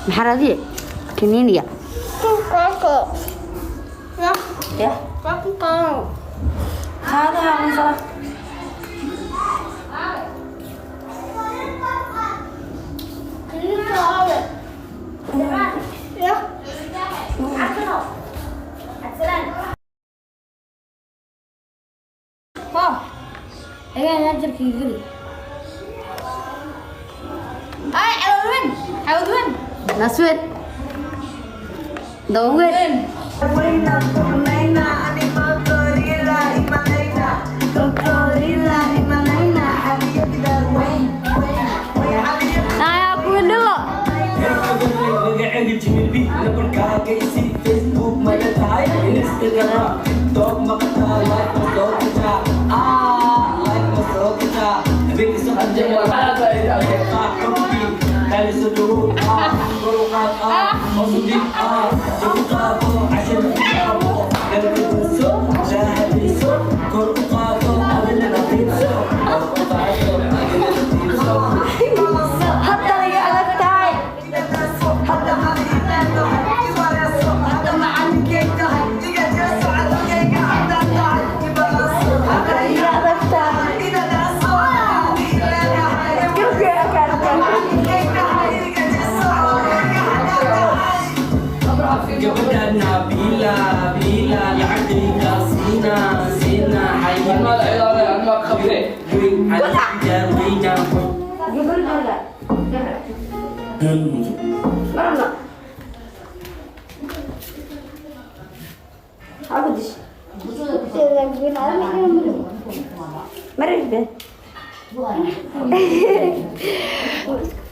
محرادية كنينيا يا هذا من صلاة ايه نجرك يجري عاود وين نسوين دوين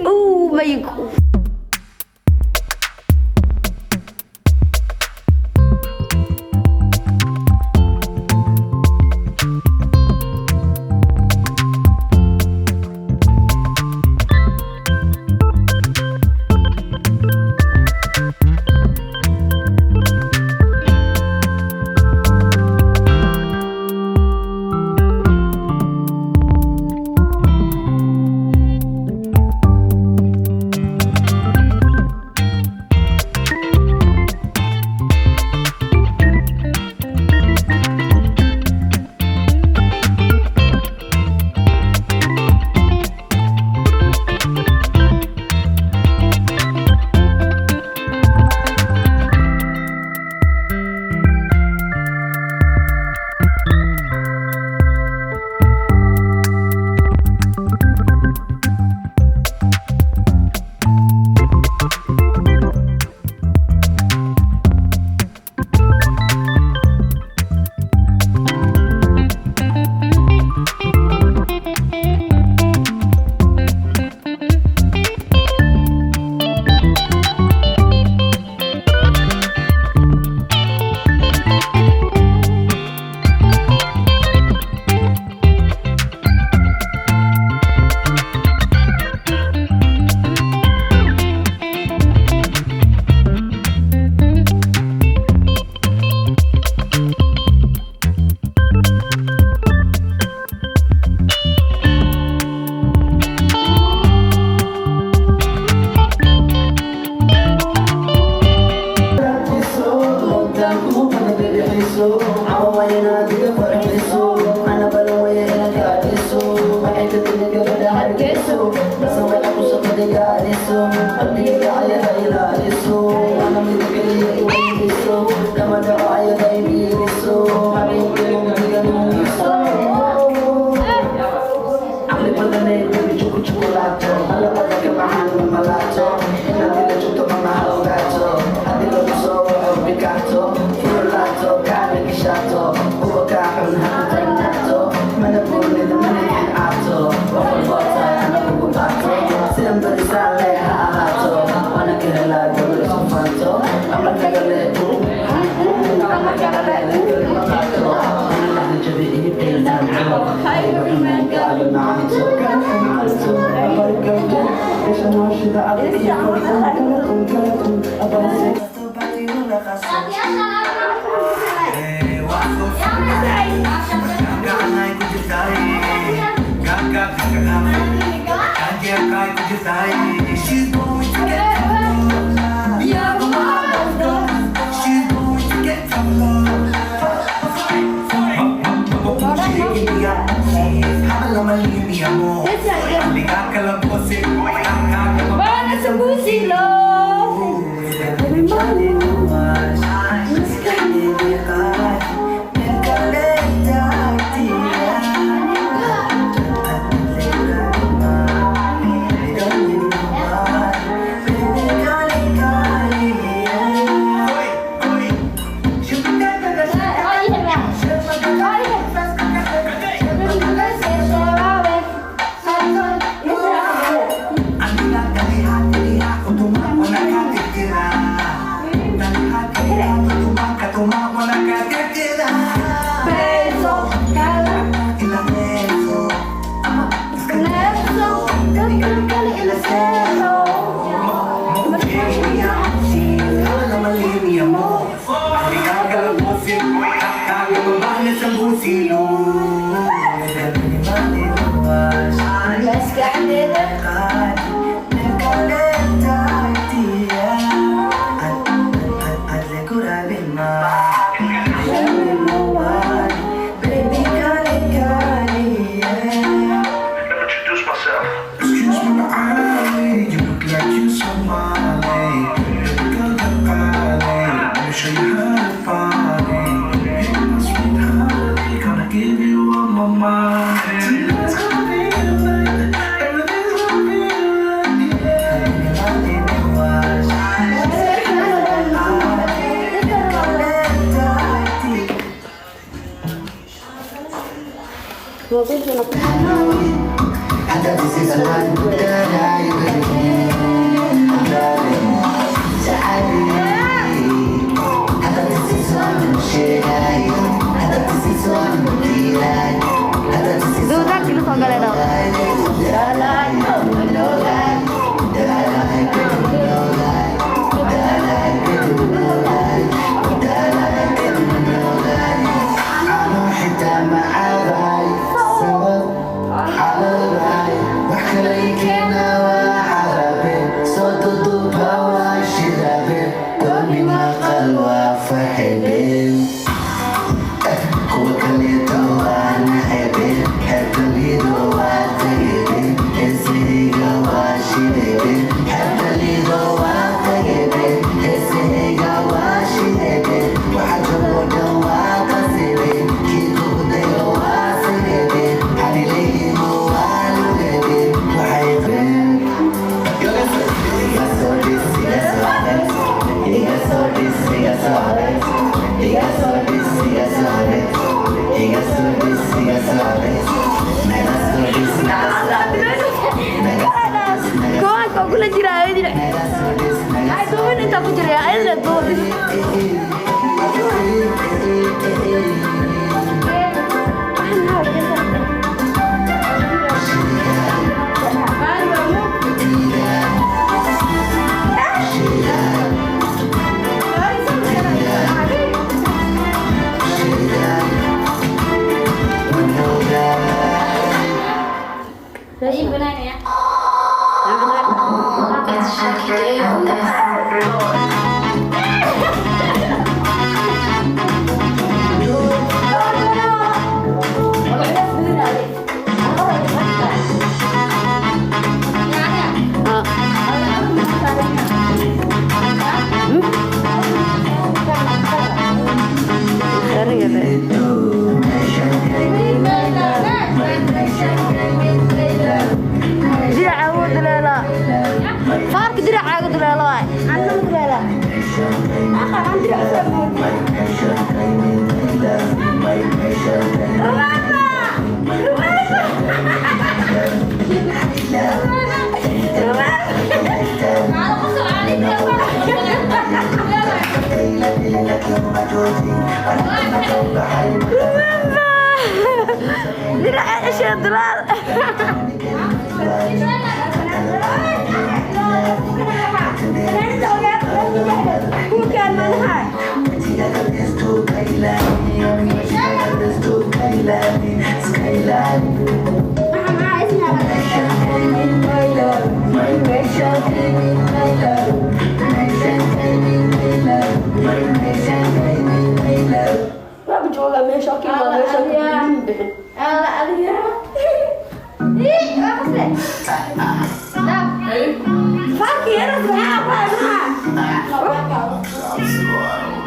Oh my god.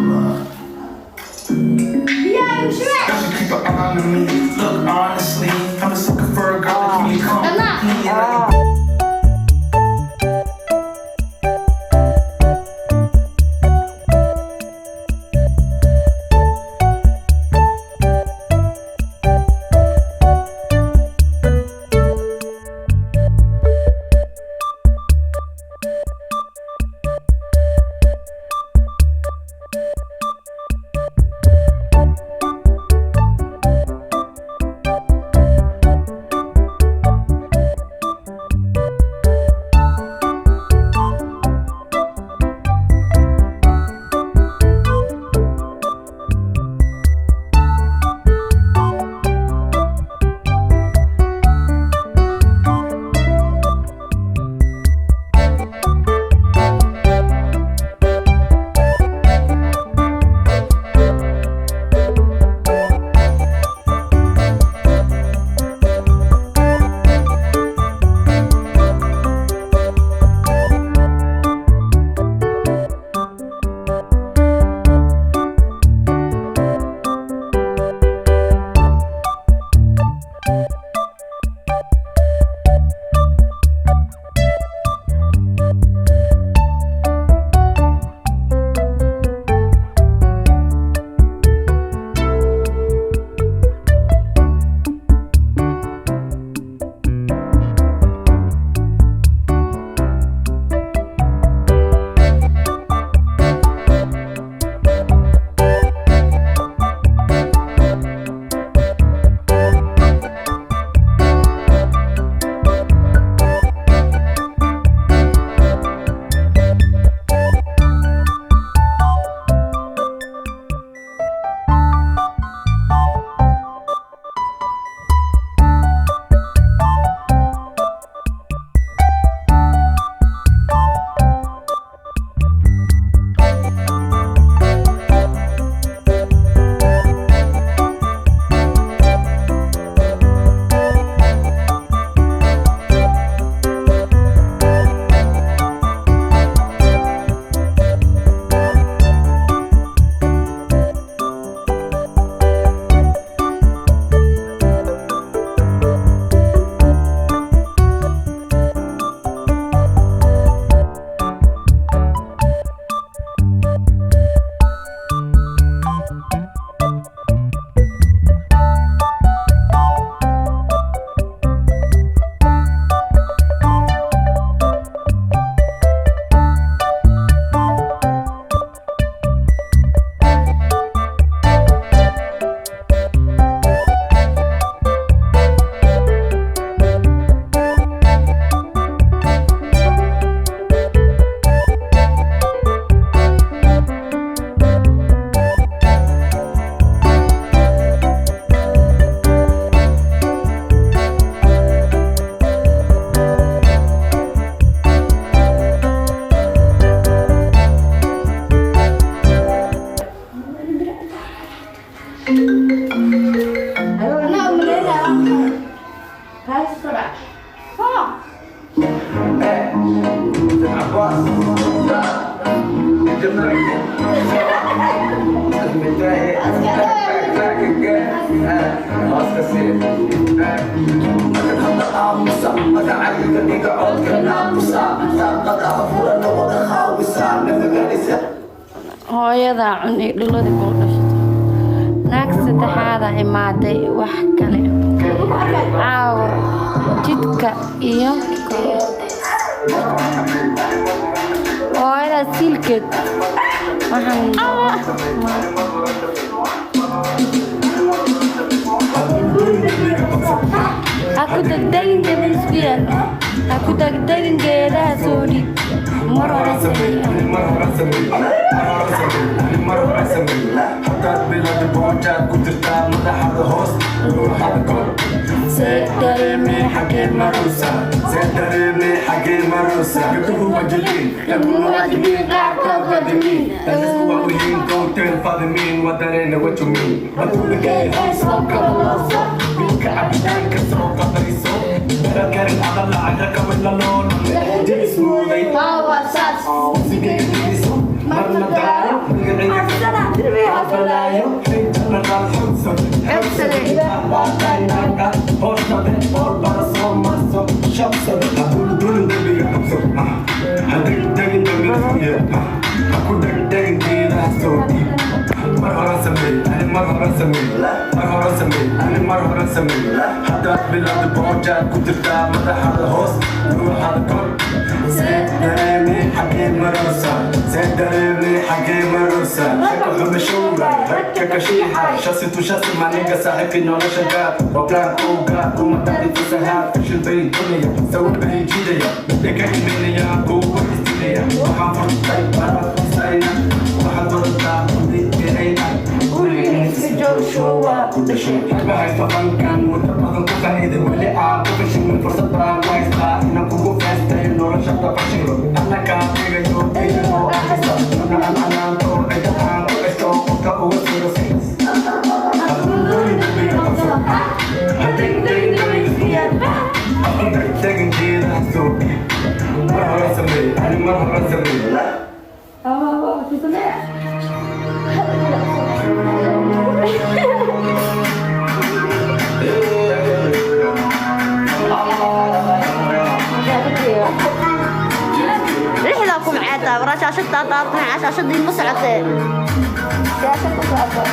Keep an eye on me. Look, honestly, I'm a sucker for a girl that can come with me. And I can hooyada cunay dhuladii ku dhashay naag saddexaad ah imaaday wax kale caawa jidka iyo hooyada silkeed waxaan aku degdegin geedisbiya aku degdegin geedaha soo dhig mar hore سيدريمي حكي مروسة سيدريمي حكي مروسة كتبوا مجلين كتبوا مجلين قاعدوا قادمين تنسوا وين كوتين فاضمين ودرينا وجمين بدو لقاي هايس وقبل الأصول بيك عبدان كسروا قطريسو كارين أغلى عجاك ولا لون جيس مولي هوا ساس سيكي كتريسو مرنا دارو balayo xigtana qaad xubso xubsada baaqaynaka hooshade oor bara soo marso shabsada habuldulin dembiga qabso hadegdegin dambiye haku degdegin geedaha soo dhiib mar hore samey ani mar hore samey mar hore samey ani mar hore samey haddaad bilowda boojaad ku jirtaa madaxada hoos ruuxada kor see dareemi xagee marosa see dareemi xagee marosa shaka xumashowga ragka kashiixa shasi tu shasi maniga saaxiibkii nolosha gaab wablaan kowga kuma dhacdi fasahaad fashil bay dunaya sawir bay jidaya midka imanaya kuwa istilaya waxaan furtay barafisayna waxaad wadataa udiirayna guriga iska joogshoowa ku dhashay bahaysta bankan muddo badan ku faa'iiday weli aan ku fashimin fursad baan waystaa inaan kugu feestay nolosha dabashiro annakaa dhigayo iyanoo ahaysa mana aan canaanto cida aan ku dhashto qofka uga siro hadegdegin geedaha soo dhiib mar hore samey ani mar hore samey رحلكم عادة ورا شاشة طاطا شاشة دي مسعدة شاشة مسعدة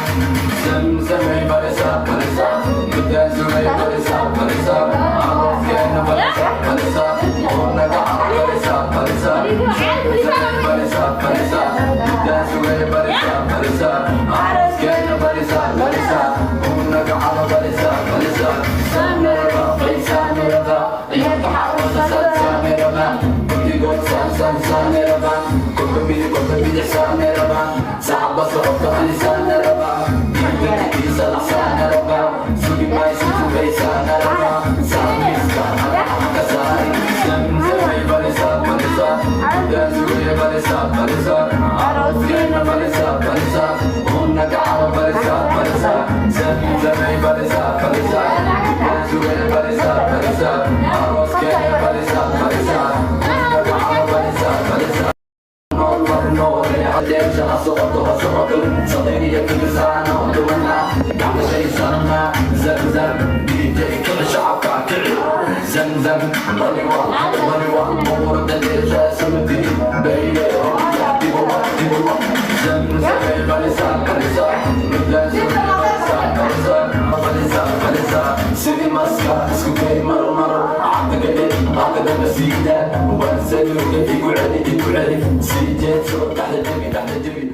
زمزمي برسا برسا مدازمي برسا برسا عرفينا برسا برسا ونقع برسا برسا زمزمي برسا برسا مدازمي برسا برسا عرفينا برسا برسا ونقع برسا برسا سامرة سامرة يتحرك سامرة بدي قول سامرة كل بيدي سامرة صعب صعب على سامرة صديقي كل سنة ودونا قاعد شيء صرنا زمزم بيدي كل شعب كعكل زمزم ضلي واحد مورد الدرجة سمدي بيلي يحدي بوا زمزم بلسا بلسا مدلسا بلسا سيدي مسكا اسكوكي مرة عقد المسيدة وانسى يقول علي سيدي تحت الدبي